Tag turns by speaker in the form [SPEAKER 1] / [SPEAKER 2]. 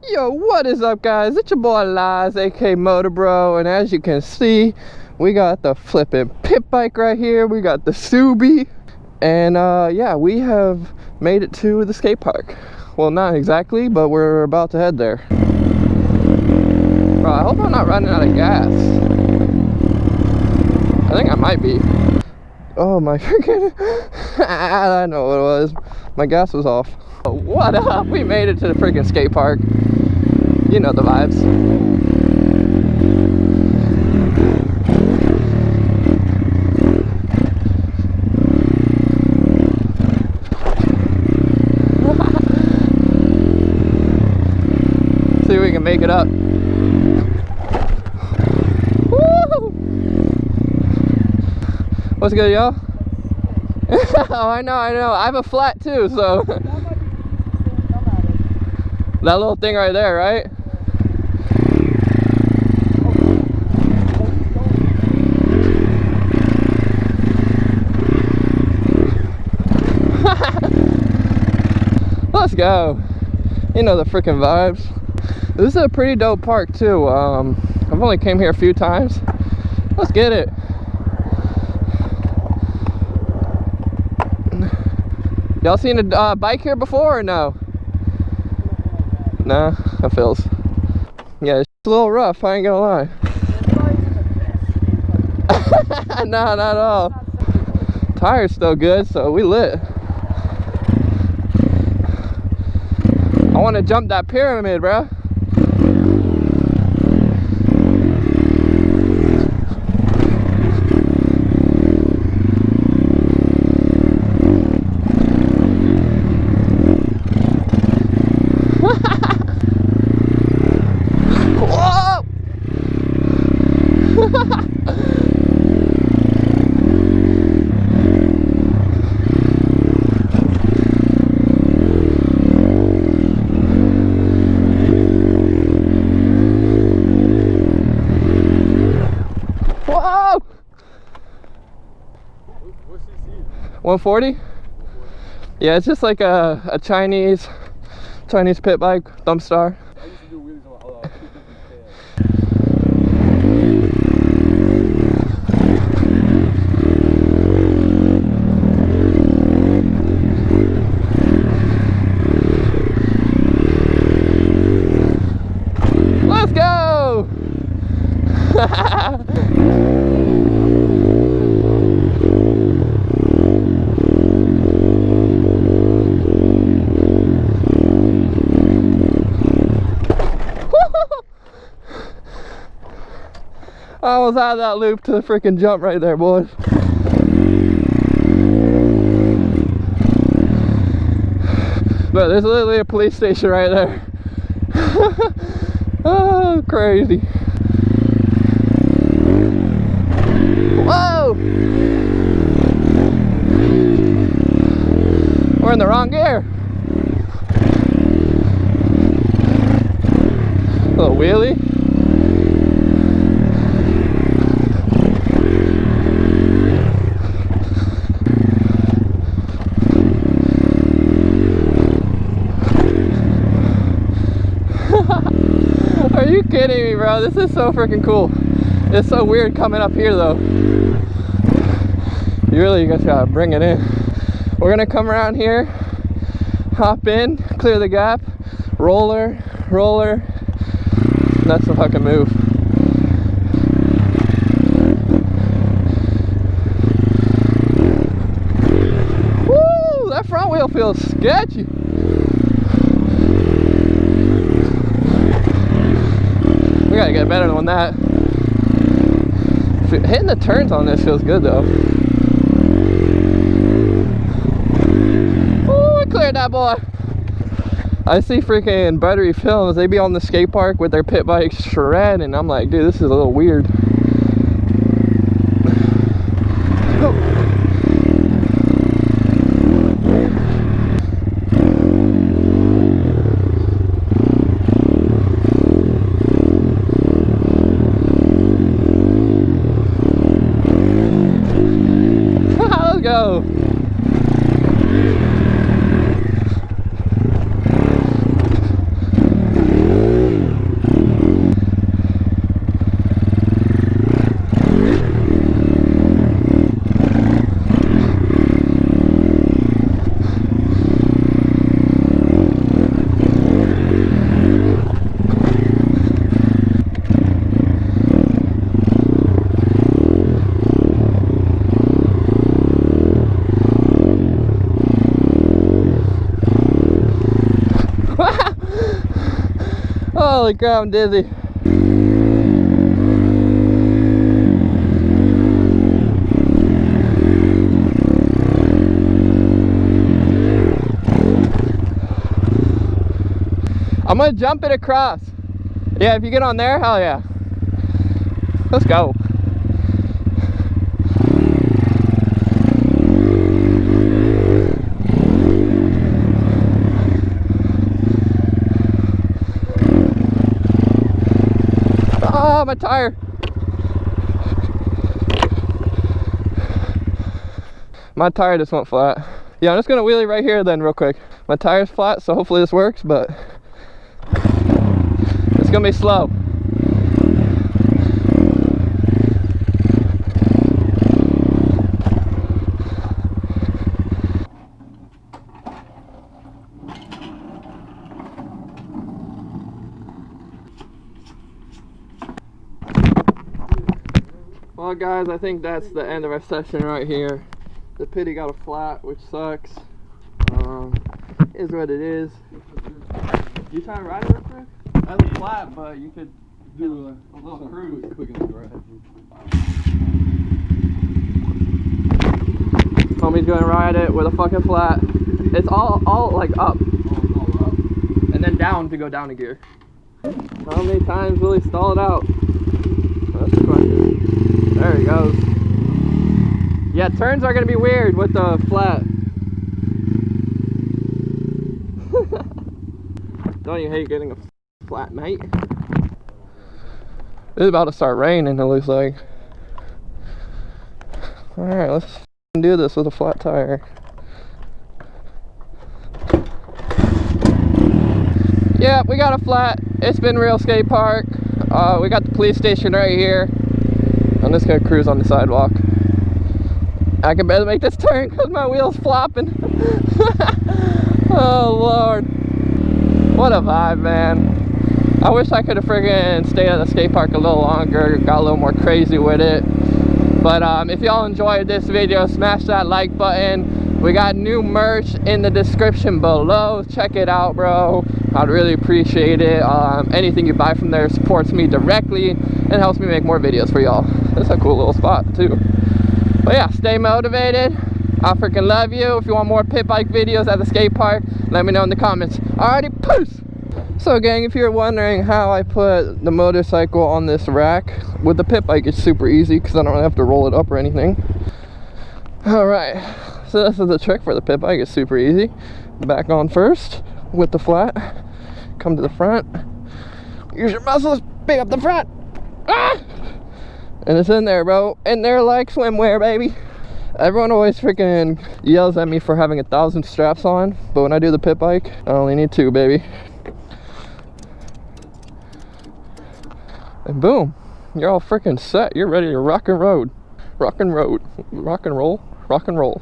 [SPEAKER 1] Yo, what is up, guys? It's your boy Liz, aka Motor Bro, and as you can see, we got the flipping pit bike right here. We got the Subi, and yeah, we have made it to the skate park. Well, not exactly, but we're about to head there. Bro, I hope I'm not running out of gas. I think I might be. Oh my freaking! I know what it was. My gas was off. What up? We made it to the freaking skate park. You know the vibes. See if we can make it up. Woo! What's good, y'all? Oh, I know. I have a flat too, so. That little thing right there, right? Let's go. You know the freaking vibes. This is a pretty dope park too. I've only came here a few times. Let's get it. Y'all seen a bike here before or no? Nah, that feels. Yeah, it's a little rough, I ain't gonna lie. Nah, not at all. Tire's still good, so we lit. I want to jump that pyramid, bro. Whoa! 140? Yeah, it's just like a Chinese pit bike, Thumpstar.
[SPEAKER 2] I used to do wheelies on 250K.
[SPEAKER 1] Let's go! I almost had that loop to the freaking jump right there, boys. But there's literally a police station right there. Oh, crazy. Whoa! We're in the wrong gear. A little wheelie. Are you kidding me, bro? This is so freaking cool. It's so weird coming up here though. You guys gotta bring it in. We're gonna come around here, hop in, clear the gap, roller. That's the fucking move. Woo! That front wheel feels sketchy. We gotta get better than that. Hitting the turns on this feels good though. Oh, we cleared that boy. I see freaking Buttery Films, they be on the skate park with their pit bikes shredding, and I'm like, dude, this is a little weird. Let's go. Holy crap, I'm dizzy. I'm gonna jump it across. Yeah, if you get on there, hell yeah. Let's go. Oh, my tire. My tire just went flat. Yeah, I'm just gonna wheelie right here then real quick. My tire's flat, so hopefully this works, but it's gonna be slow. Well guys, I think that's the end of our session right here. The pity got a flat, which sucks. Is what it is. You trying to ride it real quick? That's a flat, but you could do a little cruise.
[SPEAKER 2] Quick in the garage.
[SPEAKER 1] Homie's gonna ride it with a fucking flat. It's all like up.
[SPEAKER 2] All up.
[SPEAKER 1] And then down to go down a gear. How many times will he stall it out? That's the question. There he goes. Yeah, turns are gonna be weird with the flat. Don't you hate getting a flat, mate? It's about to start raining, it looks like. Alright, let's do this with a flat tire. Yeah, we got a flat. It's been real skate park. We got the police station right here. I'm just gonna cruise on the sidewalk. I can barely make this turn because my wheel's flopping. Oh Lord. What a vibe, man. I wish I could have friggin' stayed at the skate park a little longer, got a little more crazy with it. But if y'all enjoyed this video, smash that like button. We got new merch in the description below. Check it out, bro. I'd really appreciate it. Anything you buy from there supports me directly and helps me make more videos for y'all. That's a cool little spot too. But yeah, stay motivated. I freaking love you. If you want more pit bike videos at the skate park, let me know in the comments. Alrighty, peace! So gang, if you're wondering how I put the motorcycle on this rack, with the pit bike it's super easy because I don't have to roll it up or anything. Alright, so this is the trick for the pit bike. It's super easy. Back on first with the flat. Come to the front. Use your muscles, pick up the front. Ah! And it's in there, bro. In there like swimwear, baby. Everyone always freaking yells at me for having 1,000 straps on, but when I do the pit bike, I only need 2, baby. And boom, you're all freaking set. You're ready to rock and roll. Rock and roll. Rock and roll. Rock and roll.